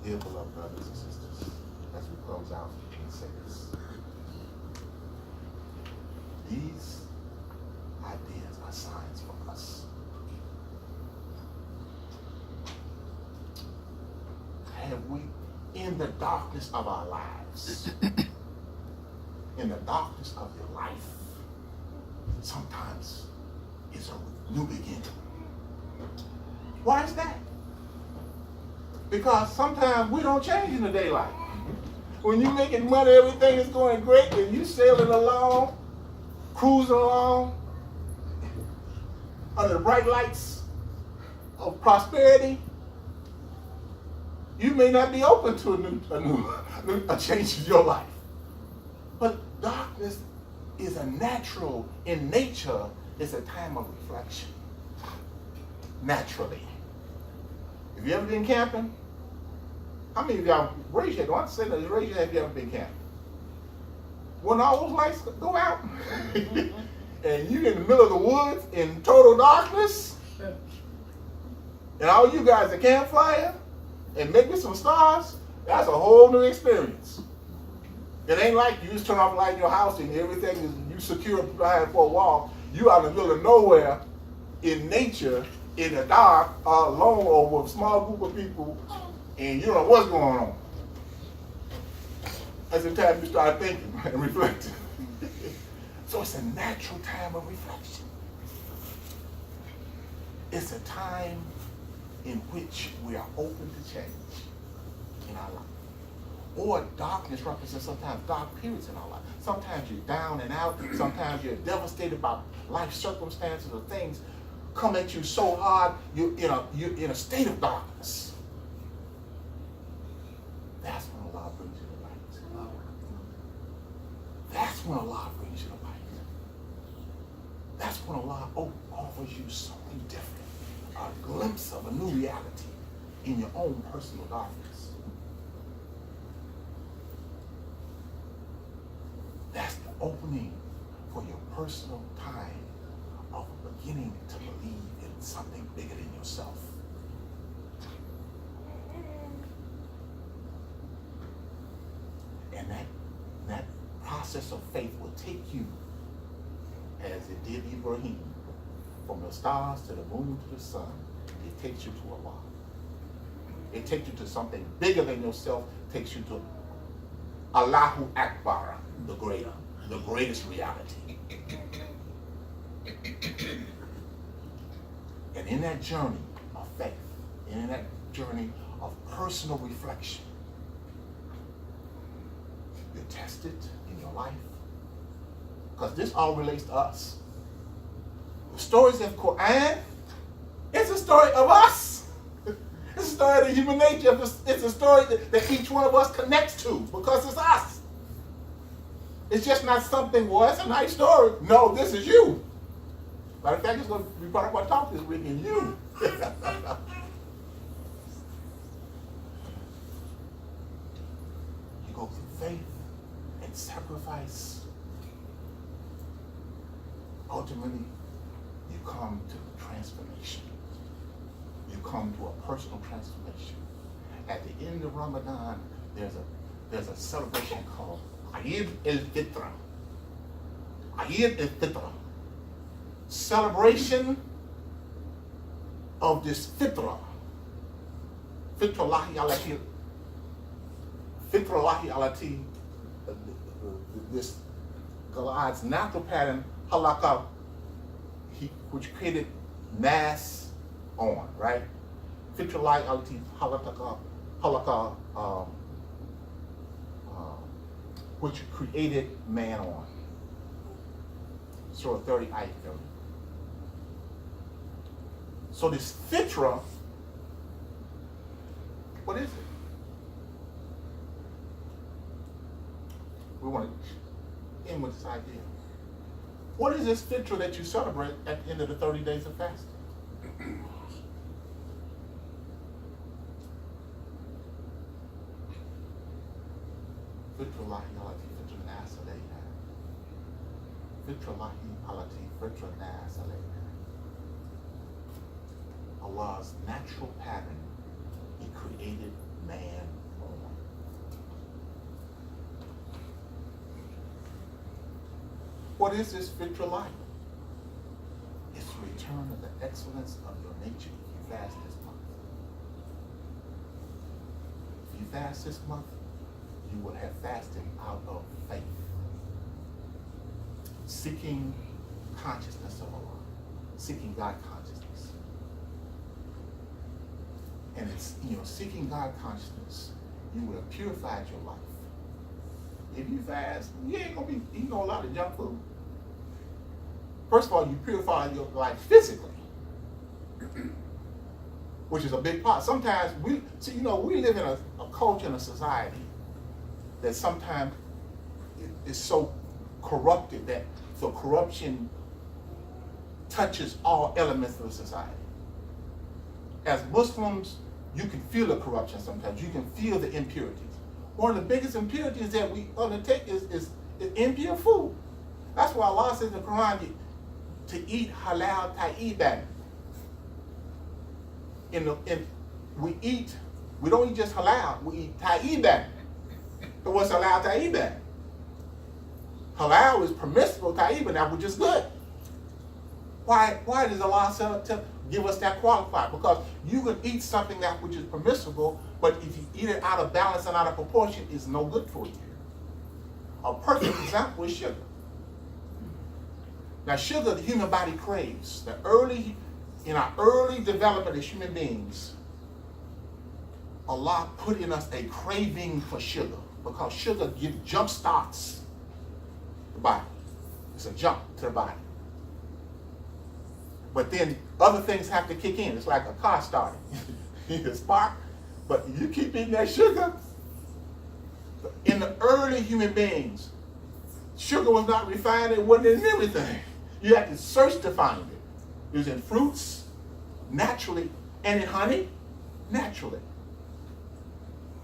Dear beloved brothers and sisters, as we close out and say this, these ideas are signs for us. Have we, in the darkness of our lives, in the darkness of your life, sometimes it's a new beginning. Why is that? Because sometimes we don't change in the daylight. When you're making money, everything is going great, and you sailing along, cruising along, under the bright lights of prosperity, you may not be open to a change in your life. But darkness is a natural, in nature, it's a time of reflection. Naturally. Have you ever been camping? How many of y'all, raise your hand, don't say that, raise your hand if you ever been camping. When all those lights go out, and you're in the middle of the woods in total darkness, and all you guys at campfire, and maybe some stars, that's a whole new experience. It ain't like you just turn off the light in your house and everything is you secure behind 4 walls. You out in the middle of nowhere in nature, in the dark, alone or with a small group of people, and you don't know what's going on. That's the time you start thinking and reflecting. So it's a natural time of reflection. It's a time in which we are open to change in our life. Or darkness represents sometimes dark periods in our life. Sometimes you're down and out. Sometimes you're devastated by life circumstances or things come at you so hard, you're in a state of darkness. That's when Allah brings you the light. That's when Allah brings you the light. That's when Allah offers you something different. A glimpse of a new reality in your own personal darkness. That's the opening for your personal time of beginning to believe in something bigger than yourself. And that process of faith will take you, as it did Ibrahim, from the stars to the moon to the sun. It takes you to Allah. It takes you to something bigger than yourself. It takes you to Allahu Akbar, the greatest reality. And in that journey of faith, and in that journey of personal reflection, you're tested in your life. Because this all relates to us. The stories of Quran, it's a story of us. It's a story of the human nature. It's a story that each one of us connects to because it's us. It's just not something, well, it's a nice story. No, this is you. Matter of fact, it's going to be part of our talk this week in you. You go through faith and sacrifice. Ultimately, you come to transformation. You come to a personal transformation. At the end of Ramadan, there's a celebration called Eid al-Fitr. Eid al-Fitr. Celebration of this fitra. Fitrallahi alati. Fitrallahi alati. This God's natural pattern, halakha, which created mass on, right? Fitrallahi alati halakha, which created man on. Surah 30, ayah 30. So this fitra, what is it? We want to end with this idea. What is this fitra that you celebrate at the end of the 30 days of fasting? Fitrallahi alati fitra nas alayha. Fitrallahi alati fitra nas alayha. Allah's natural pattern, He created man What is this victory life? It's the return of the excellence of your nature if you fast this month. If you fast this month, you will have fasted out of faith. Seeking consciousness of Allah. Seeking God consciousness. And it's, seeking God consciousness, you will have purified your life. If you fast, you ain't going to be eating a lot of junk food. First of all, you purify your life physically, which is a big part. Sometimes we live in a culture and a society that sometimes is so corrupted that the corruption touches all elements of the society. As Muslims, you can feel the corruption sometimes. You can feel the impurities. One of the biggest impurities that we undertake is impure food. That's why Allah says in the Quran to eat halal ta'iban. We don't eat just halal, we eat ta'iban. So what's halal ta'iban? Halal is permissible ta'iban, that which is good. Why does Allah give us that qualifier? Because you can eat something that which is permissible, but if you eat it out of balance and out of proportion, it's no good for you. A perfect example is sugar. Now sugar, the human body craves. In our early development as human beings, Allah put in us a craving for sugar because sugar jump starts the body. It's a jump to the body. But then other things have to kick in. It's like a car starting. You spark, but you keep eating that sugar. In the early human beings, sugar was not refined. It wasn't in everything. You had to search to find it. It was in fruits, naturally, and in honey, naturally.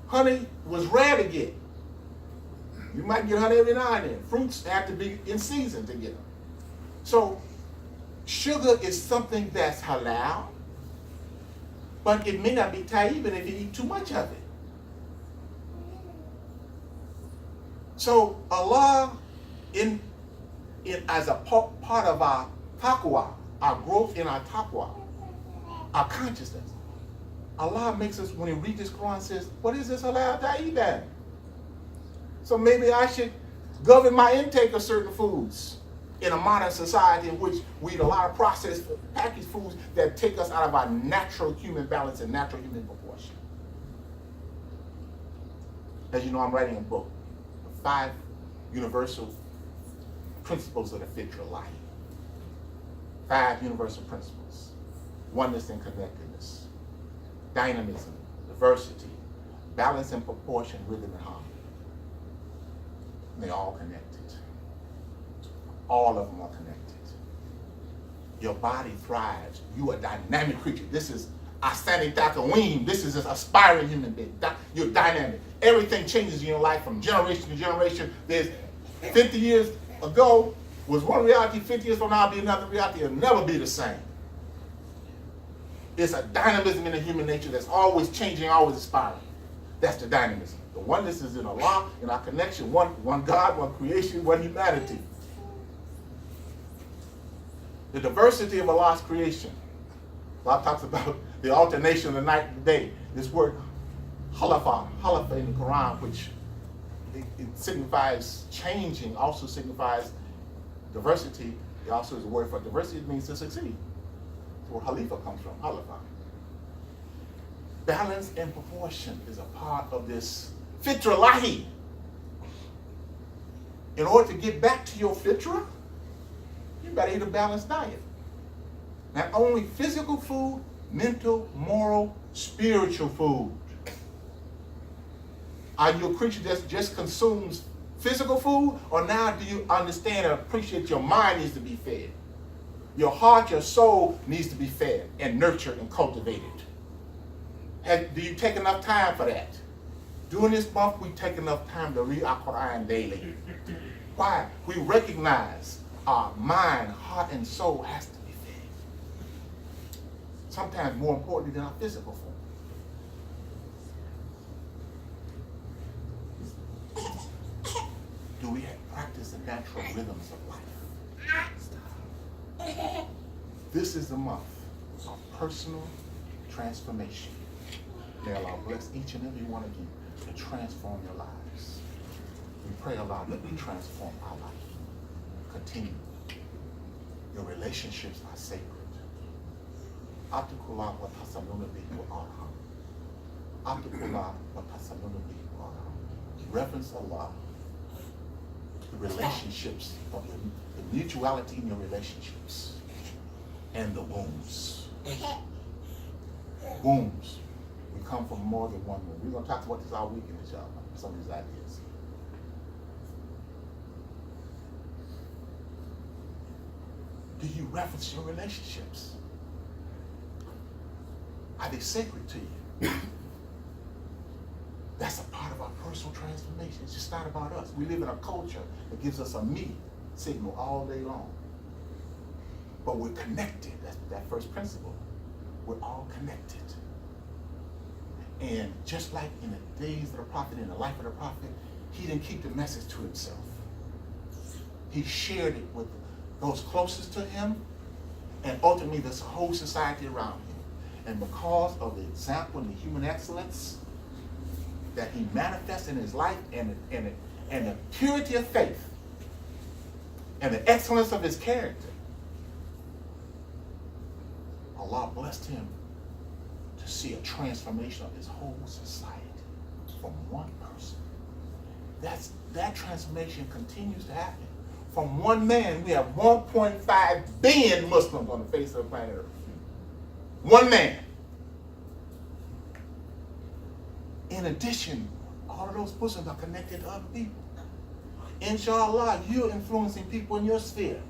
Honey was rare to get. You might get honey every now and then. Fruits have to be in season to get them. So sugar is something that's halal, but it may not be tayyib if you eat too much of it. So Allah, as a part of our taqwa, our growth in our taqwa, our consciousness, Allah makes us, when He reads this Quran, says, what is this halal tayyib? So maybe I should govern my intake of certain foods in a modern society in which we eat a lot of processed packaged foods that take us out of our natural human balance and natural human proportion. As you know, I'm writing a book, 5 universal principles of the fitra life. 5 universal principles. Oneness and connectedness. Dynamism, diversity, balance and proportion, rhythm and harmony. They're all connected. All of them are connected. Your body thrives. You are a dynamic creature. This is Asani Takawim. This is an aspiring human being. You're dynamic. Everything changes in your life from generation to generation. There's 50 years ago was one reality, 50 years from now will be another reality. It'll never be the same. It's a dynamism in the human nature that's always changing, always aspiring. That's the dynamism. The oneness is in Allah, in our connection, one God, one creation, one humanity. The diversity of Allah's creation. Allah talks about the alternation of the night and the day. This word halafa in the Quran, which it signifies changing, also signifies diversity. It also is a word for diversity. It means to succeed. That's where Khalifa comes from, halafa. Balance and proportion is a part of this fitra lahi. In order to get back to your fitra, you better eat a balanced diet. Not only physical food, mental, moral, spiritual food. Are you a creature that just consumes physical food, or now do you understand and appreciate your mind needs to be fed? Your heart, your soul needs to be fed and nurtured and cultivated. Do you take enough time for that? During this month, we take enough time to read our Quran daily. Why? We recognize our mind, heart, and soul has to be fed. Sometimes more importantly than our physical form. Do we practice the natural rhythms of life? This is the month of personal transformation. May Allah bless each and every one of you to transform your lives. We pray Allah that we transform our life. Continue. Your relationships are sacred. Atikullah wa tasaluna bihi wa arham. Atikullah wa tasaluna bihi wa arham. Reverence Allah. The relationships of the mutuality in your relationships. And the wombs. Wombs. We come from more than one womb. We're going to talk about this all weekend, inshallah. Some of these ideas. Do you reference your relationships? Are they sacred to you? That's a part of our personal transformation. It's just not about us. We live in a culture that gives us a me signal all day long. But we're connected. That's that first principle. We're all connected. And just like in the days of the prophet, in the life of the prophet, he didn't keep the message to himself. He shared it with those closest to him, and ultimately this whole society around him. And because of the example and the human excellence that he manifests in his life, and the purity of faith, and the excellence of his character, Allah blessed him to see a transformation of his whole society from one person. That transformation continues to happen. From one man, we have 1.5 billion Muslims on the face of the planet Earth. One man. In addition, all of those Muslims are connected to other people. Inshallah, you're influencing people in your sphere.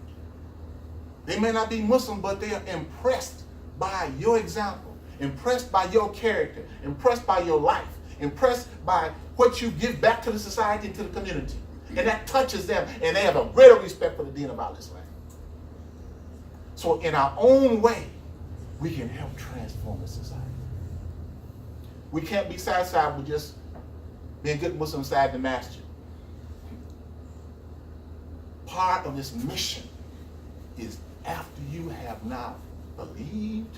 They may not be Muslim, but they are impressed by your example, impressed by your character, impressed by your life, impressed by what you give back to the society and to the community. And that touches them, and they have a greater respect for the deen of Islam. So in our own way, we can help transform the society. We can't be satisfied with just being good Muslims inside the masjid. Part of this mission is after you have now believed,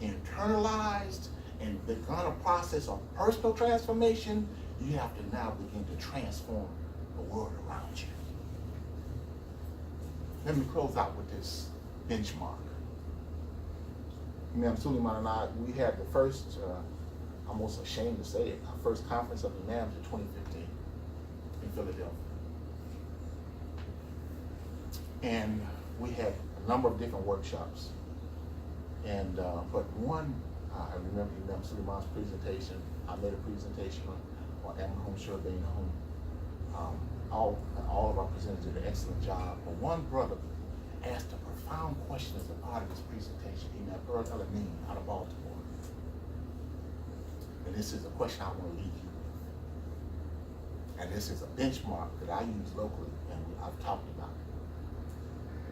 internalized, and begun a process of personal transformation, you have to now begin to transform the world around you. Let me close out with this benchmark. Imam Suleiman and I, we had the first, I'm almost ashamed to say it, our first conference of Imams in 2015 in Philadelphia. And we had a number of different workshops. And, but one, I remember Imam Suleiman's presentation. I made a presentation on Amahum Shurbainahum. All of our presenters did an excellent job. But one brother asked a profound question as a part of his presentation. He met Earl Elamine out of Baltimore. And this is a question I want to leave you with. And this is a benchmark that I use locally, and I've talked about it.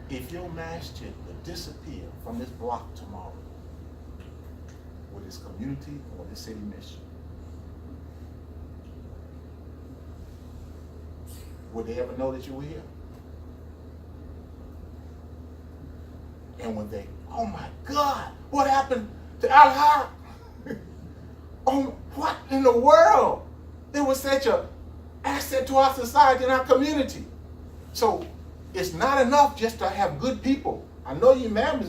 If your masjid would disappear from this block tomorrow, with its community or this city mission, would they ever know that you were here? And when they, oh my God, what happened to Al-Haq? Oh, what in the world? It was such an asset to our society and our community. So it's not enough just to have good people. I know you're Imam,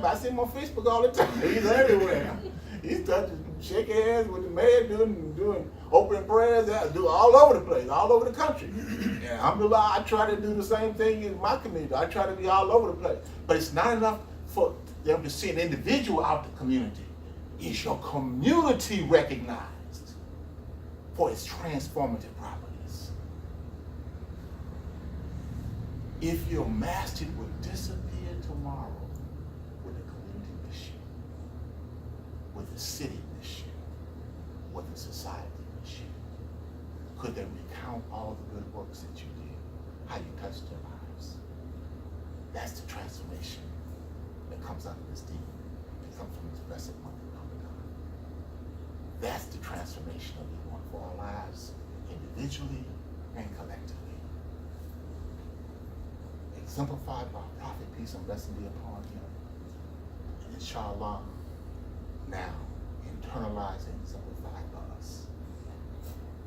but I see him on Facebook all the time. He's everywhere. He's touching, shaking hands with the mayor, doing opening prayers, do all over the place, all over the country. And alhamdulillah, I try to do the same thing in my community. I try to be all over the place. But it's not enough for them to see an individual out the community. Is your community recognized for its transformative properties? If your masjid would disappear tomorrow with the community mission, with the city mission, with the society mission, could they recount all the good works that you did, how you touched their lives? That's the transformation that comes out of this deen, that comes from this blessed month of Ramadan. That's the transformation that we want for our lives, individually and collectively. Exemplified by Prophet, peace and blessing be upon him, inshallah, now internalize and simplify for us.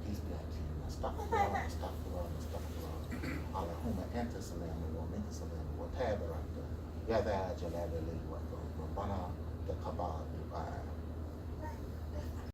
Peace be unto you. Astaghfirullah, astaghfirullah, astaghfirullah. Allahumma anta salamu wa minka salamu wa tabarakta. Ya dha jalali wal ikram. Rabbana taqabbal du'a.